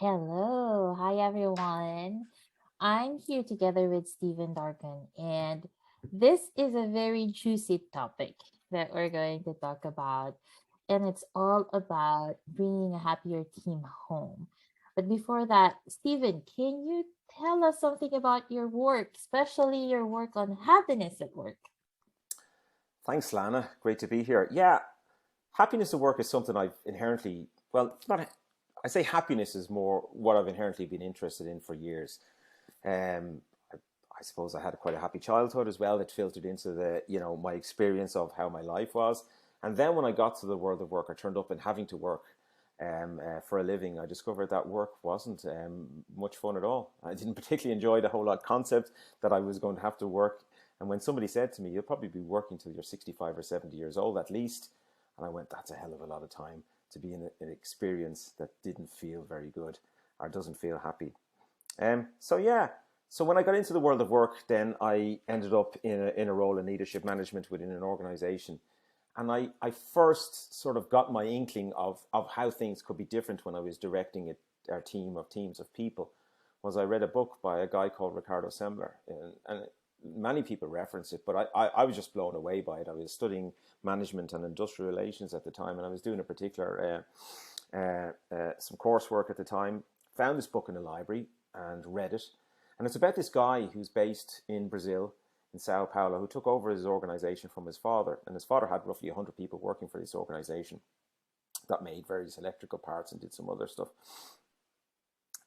Hello, hi everyone. I'm here together with Stephen Dargan, and this is a very juicy topic that we're going to talk about, and it's all about bringing a happier team home. But before that, Stephen, can you tell us something about your work, especially your work on happiness at work? Thanks, Lana. Great to be here. Yeah, happiness at work is something I've inherently, well, it's not, I say happiness is more what I've inherently been interested in for years. Um, I suppose I had quite a happy childhood as well that filtered into my experience of how my life was. And then when I got to the world of work, I turned up and having to work for a living. I discovered that work wasn't much fun at all. I didn't particularly enjoy the whole lot concept that I was going to have to work. And when somebody said to me, "You'll probably be working till you're 65 or 70 years old at least," and I went, "That's a hell of a lot of time to be in an experience that didn't feel very good or doesn't feel happy." So yeah, so when I got into the world of work, then I ended up in a role in leadership management within an organization. And I first sort of got my inkling of how things could be different when I was directing our teams of people was I read a book by a guy called Ricardo Semler. And many people reference it, but I was just blown away by it. I was studying management and industrial relations at the time, and I was doing a particular some coursework at the time. Found this book in the library and read it. And it's about this guy who's based in Brazil, in Sao Paulo, who took over his organization from his father. And his father had roughly 100 people working for this organization that made various electrical parts and did some other stuff.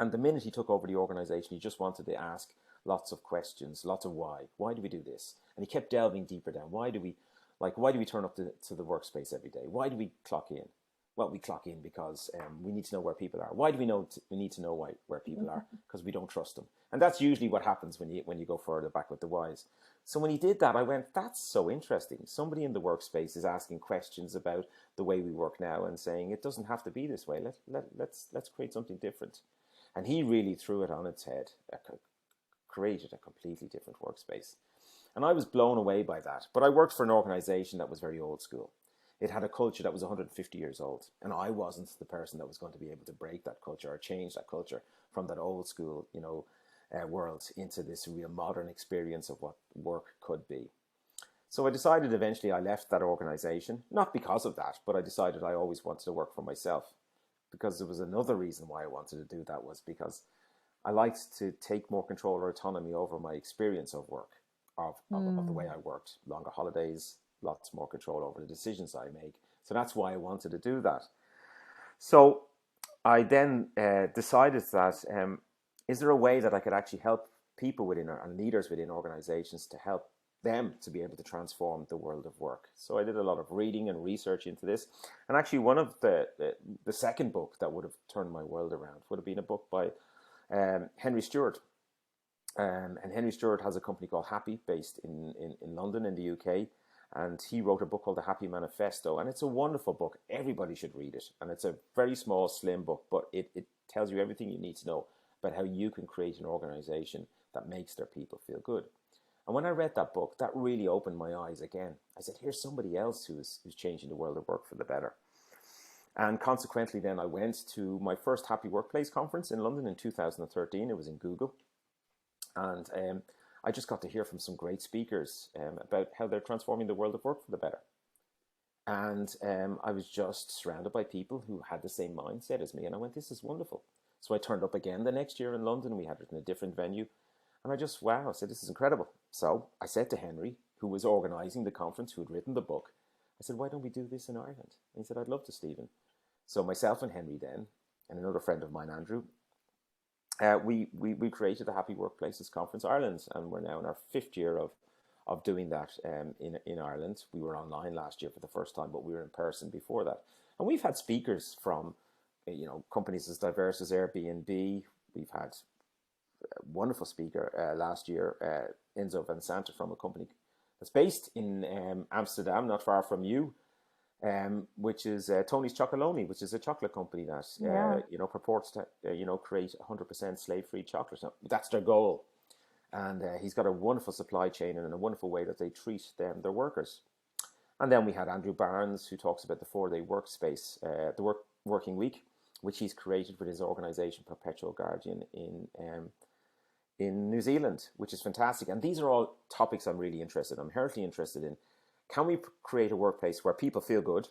And the minute he took over the organization, he just wanted to ask lots of questions, lots of why. Why do we do this? And he kept delving deeper down. Why do we turn up to the workspace every day? Why do we clock in? Well, we clock in because we need to know where people are. Why do we need to know where people are? Because we don't trust them. And that's usually what happens when you go further back with the whys. So when he did that, I went, that's so interesting. Somebody in the workspace is asking questions about the way we work now and saying it doesn't have to be this way. Let's create something different. And he really threw it on its head, created a completely different workspace. And I was blown away by that. But I worked for an organization that was very old school. It had a culture that was 150 years old. And I wasn't the person that was going to be able to break that culture or change that culture from that old school, world into this real modern experience of what work could be. So I decided eventually I left that organization, not because of that, but I decided I always wanted to work for myself. Because there was another reason why I wanted to do that was because I liked to take more control or autonomy over my experience of work, of the way Hmm. I worked. Longer holidays, lots more control over the decisions I make. So that's why I wanted to do that. So I then decided that is there a way that I could actually help people within and leaders within organizations to help them to be able to transform the world of work. So I did a lot of reading and research into this. And actually, one of the second book that would have turned my world around would have been a book by Henry Stewart. And Henry Stewart has a company called Happy based in London in the UK. And he wrote a book called The Happy Manifesto. And it's a wonderful book. Everybody should read it. And it's a very small, slim book, but it tells you everything you need to know about how you can create an organization that makes their people feel good. And when I read that book, that really opened my eyes again. I said, here's somebody else who's changing the world of work for the better. And consequently, then I went to my first Happy Workplace conference in London in 2013. It was in Google. And I just got to hear from some great speakers about how they're transforming the world of work for the better. And I was just surrounded by people who had the same mindset as me. And I went, this is wonderful. So I turned up again the next year in London. We had it in a different venue. And I just, wow, I said, this is incredible. So I said to Henry, who was organizing the conference, who had written the book, I said, why don't we do this in Ireland? And he said, I'd love to, Stephen. So myself and Henry then, and another friend of mine, Andrew, we created the Happy Workplaces Conference Ireland, and we're now in our fifth year of doing that in Ireland. We were online last year for the first time, but we were in person before that. And we've had speakers from companies as diverse as Airbnb. We've had a wonderful speaker last year, Enzo Van Santa from a company that's based in Amsterdam, not far from you, which is Tony's Chocolonely, which is a chocolate company that Yeah. purports to create 100% slave-free chocolate. So that's their goal, and he's got a wonderful supply chain and a wonderful way that they treat their workers. And then we had Andrew Barnes, who talks about the 4-day workspace, the working week, which he's created with his organization Perpetual Guardian in New Zealand, which is fantastic. And these are all topics I'm really interested in. I'm inherently interested in. Can we create a workplace where people feel good?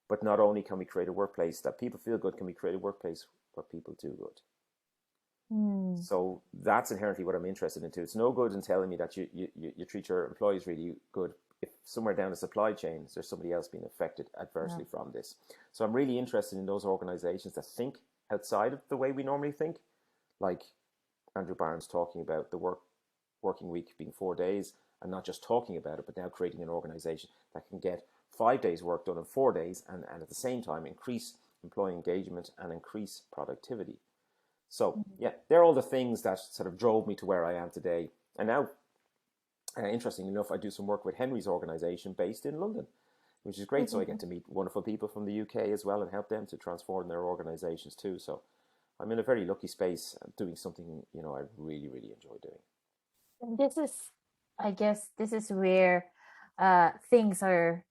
But not only can we create a workplace that people feel good, can we create a workplace where people do good? Mm. So that's inherently what I'm interested in too. It's no good in telling me that you treat your employees really good if somewhere down the supply chain there's somebody else being affected Yeah. adversely from this. So I'm really interested in those organizations that think outside of the way we normally think, like Andrew Barnes talking about the working week being 4 days, and not just talking about it, but now creating an organization that can get 5 days work done in 4 days, and at the same time increase employee engagement and increase productivity. So Mhm. yeah, they're all the things that sort of drove me to where I am today. And now, interestingly enough, I do some work with Henry's organization based in London, which is great. So I get to meet wonderful people from the UK as well and help them to transform their organizations too. So I'm in a very lucky space doing something, I really, really enjoy doing. And this is, I guess, this is where things are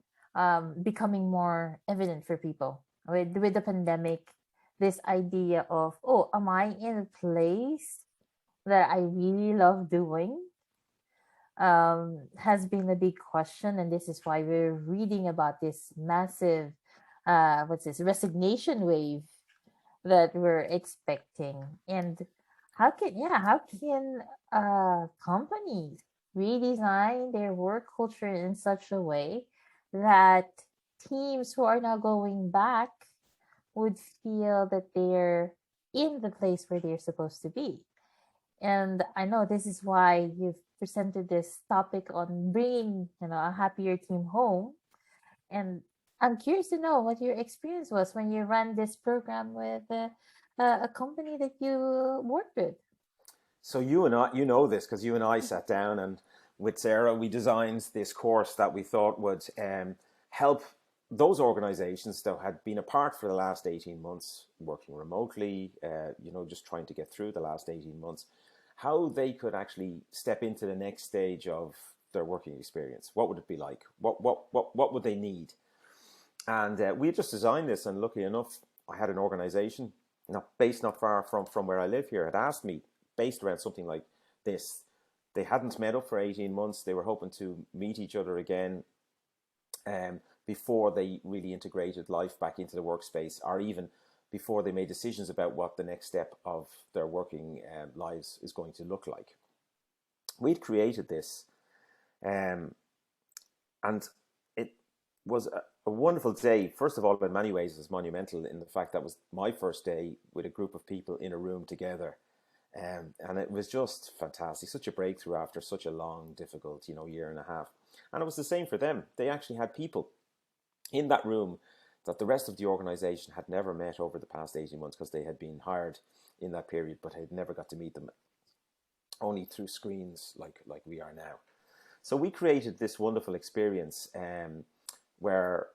becoming more evident for people with the pandemic. This idea of, oh, am I in a place that I really love doing? Has been a big question, and this is why we're reading about this massive, what's this, resignation wave that we're expecting. And how can companies redesign their work culture in such a way that teams who are now going back would feel that they're in the place where they're supposed to be? And I know this is why you've presented this topic on bringing, a happier team home. And I'm curious to know what your experience was when you ran this program with a company that you worked with. So you and I, you know this because you and I sat down and with Sarah, we designed this course that we thought would help those organizations that had been apart for the last 18 months, working remotely, just trying to get through the last 18 months, how they could actually step into the next stage of their working experience. What would it be like? What would they need? And we had just designed this, and luckily enough, I had an organization not far from where I live here had asked me, based around something like this. They hadn't met up for 18 months. They were hoping to meet each other again before they really integrated life back into the workspace, or even before they made decisions about what the next step of their working lives is going to look like. We'd created this, um, and it was a wonderful day. First of all, in many ways, it was monumental in the fact that was my first day with a group of people in a room together. And it was just fantastic, such a breakthrough after such a long, difficult, year and a half. And it was the same for them. They actually had people in that room that the rest of the organization had never met over the past 18 months because they had been hired in that period, but had never got to meet them, only through screens like we are now. So we created this wonderful experience where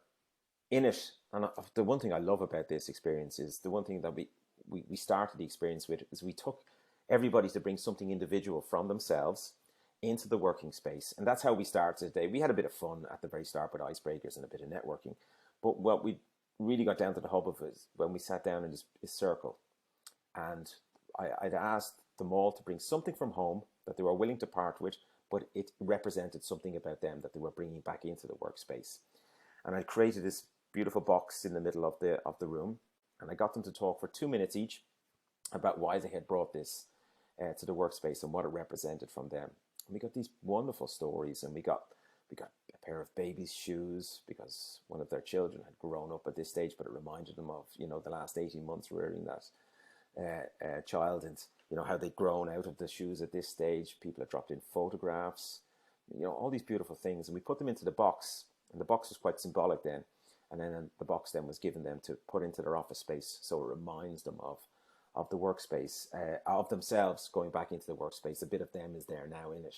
in it, and the one thing I love about this experience is the one thing that we started the experience with is we took everybody to bring something individual from themselves into the working space. And that's how we started today. We had a bit of fun at the very start with icebreakers and a bit of networking. But what we really got down to the hub of is when we sat down in this circle. And I'd asked them all to bring something from home that they were willing to part with, but it represented something about them that they were bringing back into the workspace. And I created this beautiful box in the middle of the room, and I got them to talk for 2 minutes each about why they had brought this to the workspace and what it represented from them. And we got these wonderful stories, and we got a pair of baby's shoes because one of their children had grown up at this stage, but it reminded them of the last 18 months rearing that child, and how they'd grown out of the shoes at this stage. People had dropped in photographs, all these beautiful things, and we put them into the box, and the box was quite symbolic then. And then the box then was given them to put into their office space, so it reminds them of the workspace, of themselves going back into the workspace. A bit of them is there now in it.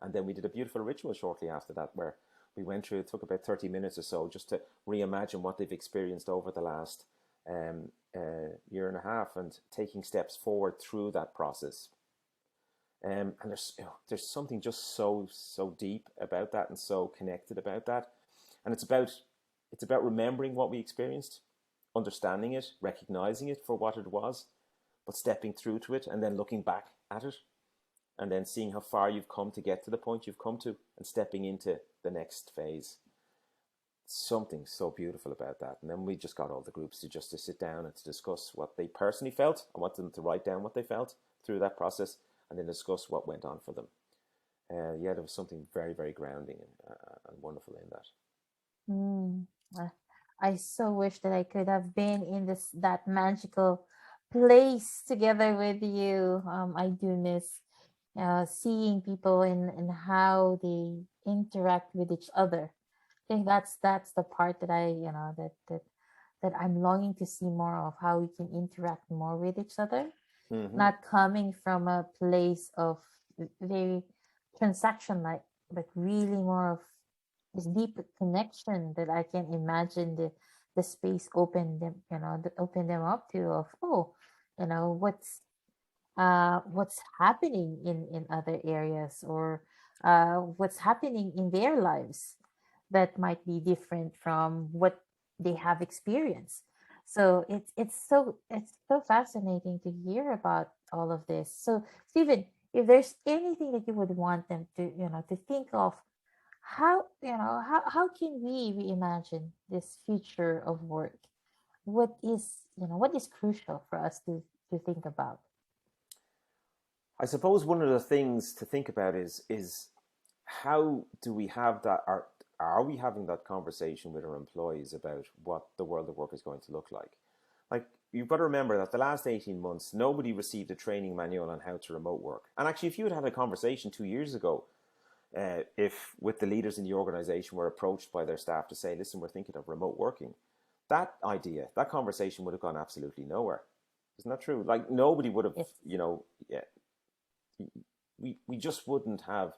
And then we did a beautiful ritual shortly after that where we went through, it took about 30 minutes or so just to reimagine what they've experienced over the last year and a half, and taking steps forward through that process. And there's something just so deep about that and so connected about that. And it's about remembering what we experienced, understanding it, recognizing it for what it was, but stepping through to it and then looking back at it and then seeing how far you've come to get to the point you've come to and stepping into the next phase. Something so beautiful about that. And then we just got all the groups to sit down and to discuss what they personally felt. I want them to write down what they felt through that process and then discuss what went on for them. Yeah, there was something very, very grounding and wonderful in that. Mm. Uh, I so wish that I could have been in this that magical place together with you. I do miss seeing people and how they interact with each other. I think that's the part that I that I'm longing to see more of, how we can interact more with each other, Mm-hmm. not coming from a place of very transaction like, but really more of this deep connection that I can imagine the space open them, open them up to, of, oh, what's happening in other areas, or what's happening in their lives that might be different from what they have experienced. So it's so fascinating to hear about all of this. So Stephen, if there's anything that you would want them to to think of, how can we reimagine this future of work? What is crucial for us to think about? I suppose one of the things to think about is how do we have that? Are we having that conversation with our employees about what the world of work is going to look like? Like, you've got to remember that the last 18 months, nobody received a training manual on how to remote work. And actually, if you had had a conversation 2 years ago, if with the leaders in the organization were approached by their staff to say, listen, we're thinking of remote working, that idea, that conversation would have gone absolutely nowhere. Isn't that true? Like, nobody would have, Yes. yeah, we just wouldn't have,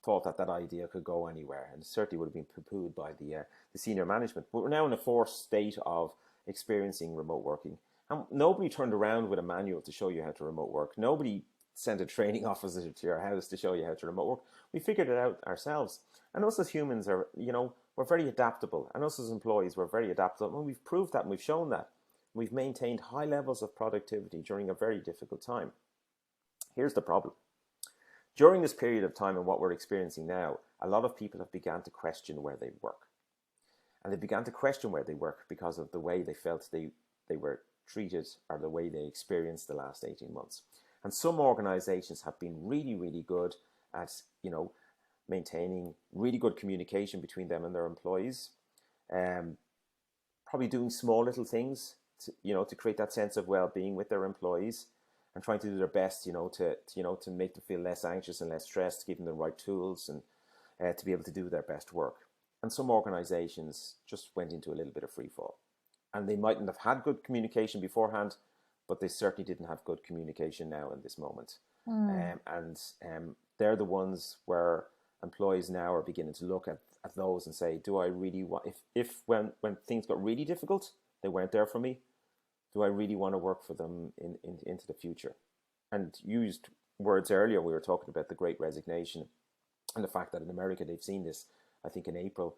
thought that that idea could go anywhere, and it certainly would have been poo-pooed by the senior management. But we're now in a forced state of experiencing remote working, and nobody turned around with a manual to show you how to remote work. Nobody sent a training officer to your house to show you how to remote work. We figured it out ourselves, and us as humans are, we're very adaptable, and us as employees, we're very adaptable, and we've proved that, and we've shown that. We've maintained high levels of productivity during a very difficult time. Here's the problem. During this period of time and what we're experiencing now, a lot of people have begun to question where they work. And they began to question where they work because of the way they felt they were treated, or the way they experienced the last 18 months. And some organizations have been really, really good at, maintaining really good communication between them and their employees. Probably doing small little things to create that sense of well-being with their employees, and trying to do their best, to make them feel less anxious and less stressed, give them the right tools, and to be able to do their best work. And some organizations just went into a little bit of free fall, and they mightn't have had good communication beforehand, but they certainly didn't have good communication now in this moment. Mm. And they're the ones where employees now are beginning to look at those and say, do I really want, if when things got really difficult, they weren't there for me, do I really want to work for them into the future? And you used words earlier, we were talking about the great resignation, and the fact that in America they've seen this. I think in April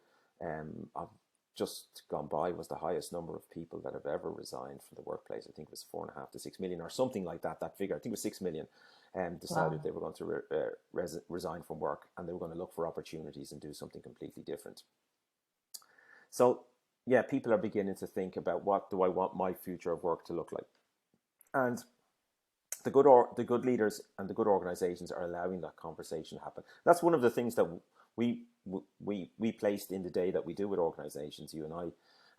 of just gone by was the highest number of people that have ever resigned from the workplace. I think it was 4.5 to 6 million or something like that. That figure, I think it was 6 million, decided Wow. they were going to resign from work, and they were going to look for opportunities and do something completely different. So yeah, people are beginning to think about, what do I want my future of work to look like? And the good leaders and the good organizations are allowing that conversation to happen. That's one of the things that we placed in the day that we do with organizations, you and I.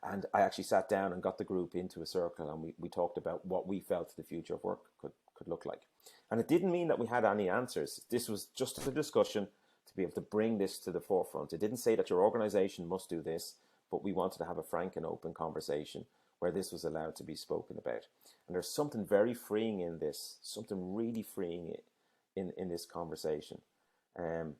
And I actually sat down and got the group into a circle, and we talked about what we felt the future of work could look like. And it didn't mean that we had any answers. This was just a discussion to be able to bring this to the forefront. It didn't say that your organization must do this, but we wanted to have a frank and open conversation where this was allowed to be spoken about. And there's something very freeing in this, something really freeing in this conversation. And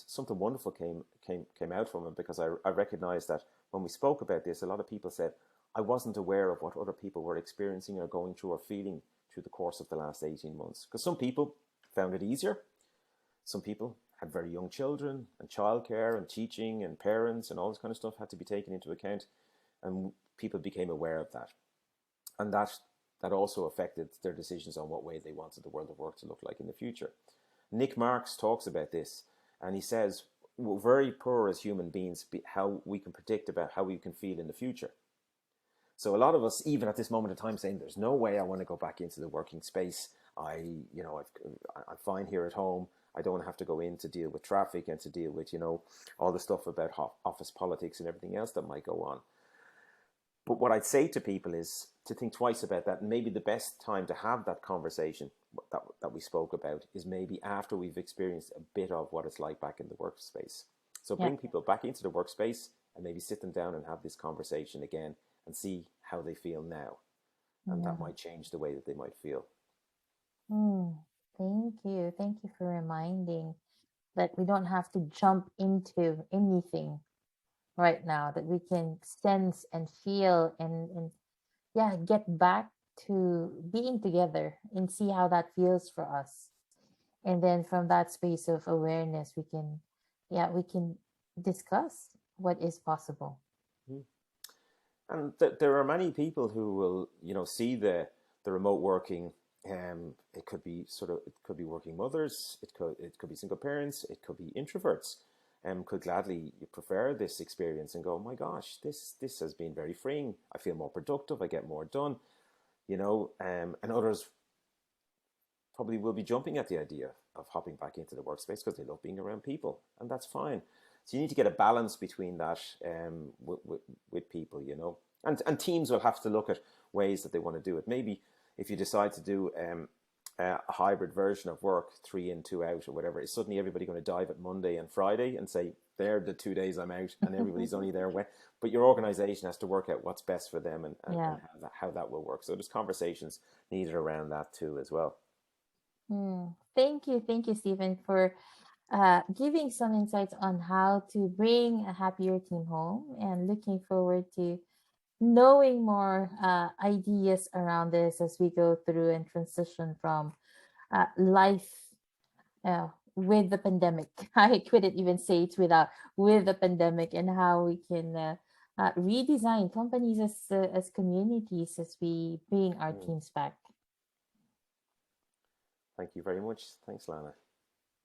something wonderful came out from it, because I recognized that when we spoke about this, a lot of people said, I wasn't aware of what other people were experiencing or going through or feeling through the course of the last 18 months. Because some people found it easier. Some people had very young children, and childcare and teaching and parents and all this kind of stuff had to be taken into account. and people became aware of that, and that also affected their decisions on what way they wanted the world of work to look like in the future. Nick Marks talks about this, and he says we're very poor as human beings how we can predict about how we can feel in the future. So a lot of us, even at this moment in time, saying there's no way I want to go back into the working space. I'm fine here at home. I don't have to go in to deal with traffic and to deal with, all the stuff about office politics and everything else that might go on. But what I'd say to people is to think twice about that. And maybe the best time to have that conversation that we spoke about is maybe after we've experienced a bit of what it's like back in the workspace. So Yeah. bring people back into the workspace and maybe sit them down and have this conversation again and see how they feel now. And that Yeah. might change the way that they might feel. Mm. Thank you. Thank you for reminding that we don't have to jump into anything right now, that we can sense and feel and yeah, get back to being together and see how that feels for us. And then from that space of awareness, we can discuss what is possible. Mm. And there are many people who will, see the remote working. It could be working mothers. It could be single parents. It could be introverts. Could gladly prefer this experience and go, oh my gosh, this has been very freeing. I feel more productive. I get more done. And others probably will be jumping at the idea of hopping back into the workspace because they love being around people, and that's fine. So you need to get a balance between that with people, and teams will have to look at ways that they want to do it. Maybe if you decide to do a hybrid version of work, 3 in, 2 out, or whatever, is suddenly everybody going to dive at Monday and Friday and say they're the 2 days I'm out, and everybody's only there when. But your organization has to work out what's best for them and Yeah. how that will work. So there's conversations needed around that too as well. Thank you, Stephen, for giving some insights on how to bring a happier team home, and looking forward to knowing more ideas around this as we go through and transition from life with the pandemic. I couldn't even say it without with the pandemic, and how we can redesign companies as communities as we bring our Mm. teams back. Thank you very much. Thanks, Lana.